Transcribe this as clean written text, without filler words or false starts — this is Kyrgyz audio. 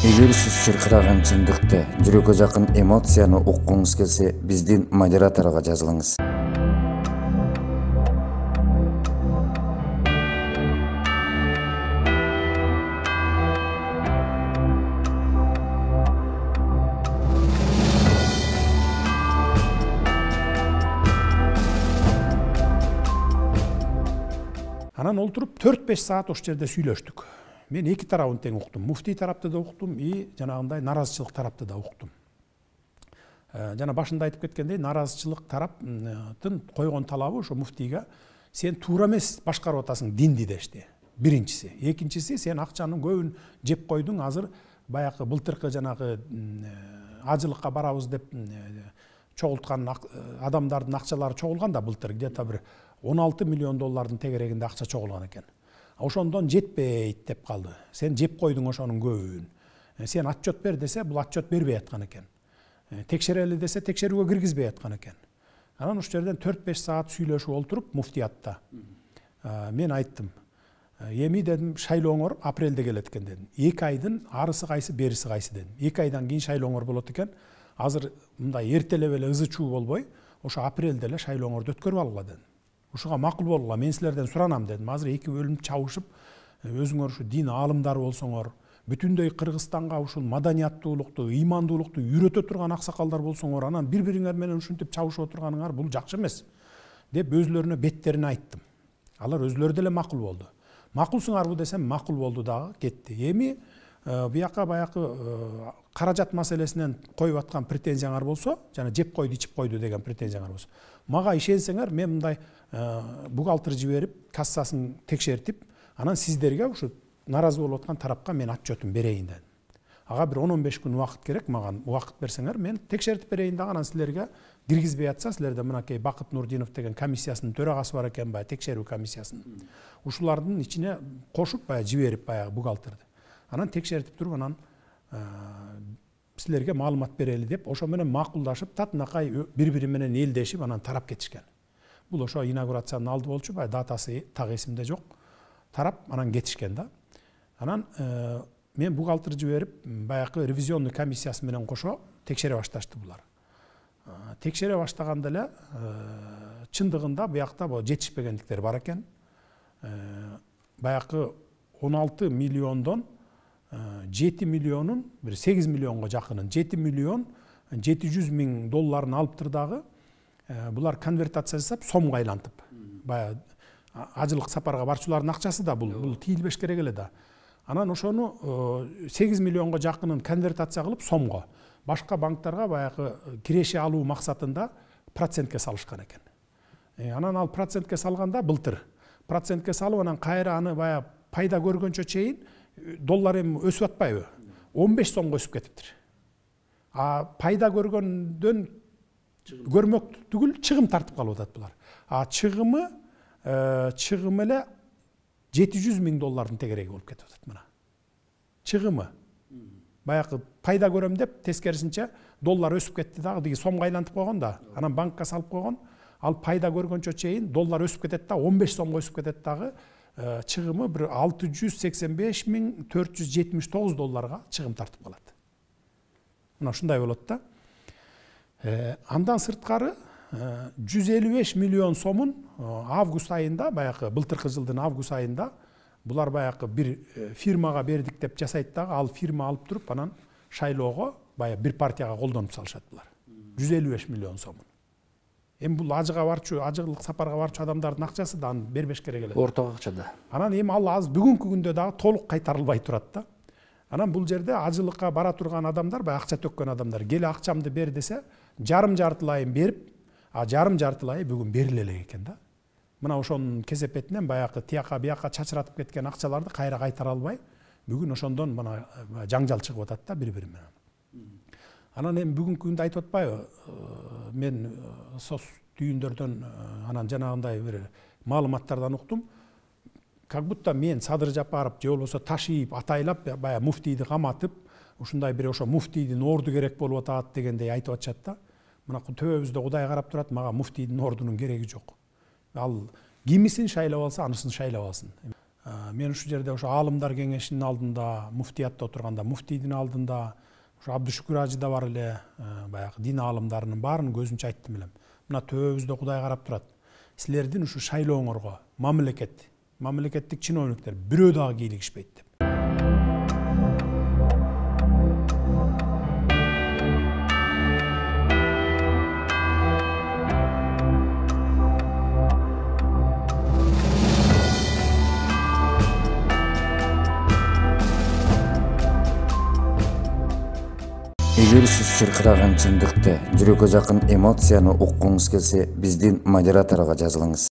Эгер сиз чыркыраган чындыкты, жүрөккө жакын эмоцияны уккуңуз келсе, биздин модераторго жазылыңыз. Анан олтуруп 4-5 саат ошол жерде сүйлөштүк. Мен эки тарабын тең уктум. Муфтий тарапты да уктум, жанагындай наразычылык тарапты да уктум. Жана башында айтып кеткендей, наразычылык тараптын койгон талабы ошо муфтийге сен туура эмес башкарып атасың динди дешти. Биринчиси. Экинчиси, сен акчанын көбүн жеп койдуң, азыр баягы былтыркы жанагы ажылыкка барабыз деп чогулткан адамдардын акчалары чогулган да былтыр где-то бир 16 миллион доллардын тегерегинде акча чогулган экен. Ошондон жетпейт деп калды. Сен жеп койдуң ошонун көбүн. Сен отчет бер десе, бул отчет бербей аткан экен. Текшерели десе, текшерүүгө киргизбей аткан экен. Анан ошол жерден 4-5 саат сүйлөшүп олтуруп муфтиятта. Мен айттым. Эми дедим, шайлооңор апрелде келет экен дедим. 2 айдын арысы кайсы, бериси кайсы дедим. 2 айдан кийин шайлооңор болот экен. Азыр мындай эртелеп эле ызы чуу болбой, ошо апрелде эле шайлооңорду өткөрүп алгыла дедим. Ушуга макул болгула, мен силерден суранам дедим. Азыр эки бөлүнүп чабышып, өзүңөр ушу дин аалымдары болсоңор, бүтүндөй Кыргызстанга ушул маданияттуулукту, ыймандуулукту үйрөтө турган аксакалдар болсоңор, анан бири-бириңер менен ушинтип чабышып отурганыңар бул жакшы эмес деп өзлөрүнө беттерине айттым. Алар өзлөрү деле макул болду. Макулсуңарбы десем, макул болду дагы, кетти. Эми бияка баягы каражат маселесинен коюп аткан претензияңар болсо, жана жеп койду, ичип койду деген претензияңар болсо, мага ишенсеңер, мен мындай бухгалтер жиберип, кассасын текшертип, анан сиздерге ушу наразы болуп аткан тарапка мен отчетун берейин дедим. Ага бир 10-15 күн убакыт керек, маган убакыт берсеңер, мен текшертип берейин дагы, анан силерге киргизбей атса, силерде мынакей Бакыт Нурдинов деген комиссиясынын төрагасы бар экен, баягы текшерүү комиссиясынын. Ушулардын ичине кошуп, баягы жиберип, баягы бухгалтерди. Анан текшертип туруп, анан силерге маалымат берели деп, ошо менен макулдашып, татынакай бири-бири менен элдешип, анан тарап кетишкен. Бул ошо инаугурациянын алды болчу, баягы датасы так эсимде жок. Тарап, анан кетишкен да. Анан мен бухгалтер жиберип, баягы ревизионный комиссиясы менен кошо текшере башташты булар. Текшере баштаганда эле чындыгында буякта жетишпегендиктер бар экен. Баягы 16 миллиондон 7 миллионун, бир 8 миллионго жакынын, 7 миллион 700 миң долларын алыптыр дагы. Булар конвертация жасап, сомго айлантып. Баягы ажылык сапарга барчулардын акчасы да бул тийилбеш керек эле да. Анан ошону 8 миллионго жакынын конвертация кылып сомго, башка банктарга баягы киреше алуу максатында процентке салышкан экен. Анан ал процентке салганда былтыр процентке салып, анан кайра аны баягы пайда көргөнчө чейин доллар эми өсүп атпайбы? 15 сомго өсүп кетиптир. Пайда көргөндөн көрмөк түгүл чыгым тартып калып атат булар. Чыгымы эле 700 миң доллардын тегереги болуп кетип атат мына. Чыгымы. Баягы пайда көрөм деп тескерисинче доллар өсүп кетти дагы, деги сомго айлантып койгон да. Анан банкка салып койгон, ал пайда көргөнчө чейин доллар өсүп кетет да, 15 сомго өсүп кетет дагы. Чыгымы бир 685.479 долларга чыгым тартып калат. Мына ушундай болот да. Андан сырткары 155 миллион сомун август айында, баягы былтыркы жылдын август айында булар баягы бир фирмага бердик деп жасайт дагы, ал фирма алып туруп, анан шайлоого баягы бир партияга колдонуп салышат булар. 155 миллион сомун. Эми бул ажыга барчу, ажылык сапарга барчу адамдардын акчасы да, аны бербеш керек эле. Орток акча да. Анан эми ал аз бүгүнкү күндө дагы толук кайтарылбай турат да. Анан бул жерде ажылыкка бара турган адамдар, баягы акча төккөн адамдар, келе акчамды бер десе, жарым-жартылайын берип, жарым-жартылайы бүгүн бериле элек экен да. Мына ошонун кесепетинен баягы тияка бияка чачыратып кеткен акчаларды кайра кайтара албай, бүгүн ошондон мына жаңжал чыгып атат да бири-бири менен. Анан эми бүгүнкү күндө айтып атпайбы, мен сос түйүндөрдөн анан жанагындай бир маалыматтардан уктум. Как будто мен Садыр Жапаров же болбосо ташыйып, атайлап, баягы муфтийди каматып, ушундай бир ошо муфтийдин орду керек болуп атат дегендей айтып атышат да. Мына төбөбүздө Кудай карап турат, мага муфтийдин ордунун кереги жок. Ал кимисин шайлап алса, анысын шайлап алсын. Мен ушул жерде ошо аалымдар кеңешинин алдында, муфтиятта отурганда муфтийдин алдында, ошо Абдышүкүр ажы да бар эле, баягы дин аалымдарынын баарын көзүнчө айттым элем. Мына төбөбүздө Кудай карап турат. Силердин ушу шайлооңорго мамлекеттик чиновниктер бирөө дагы кийлигишпейт деп. Эгер сиз чыркыраган чындыкты, жүрөккө жакын эмоцияны уккуңуз келсе, биздин модераторго жазылыңыз.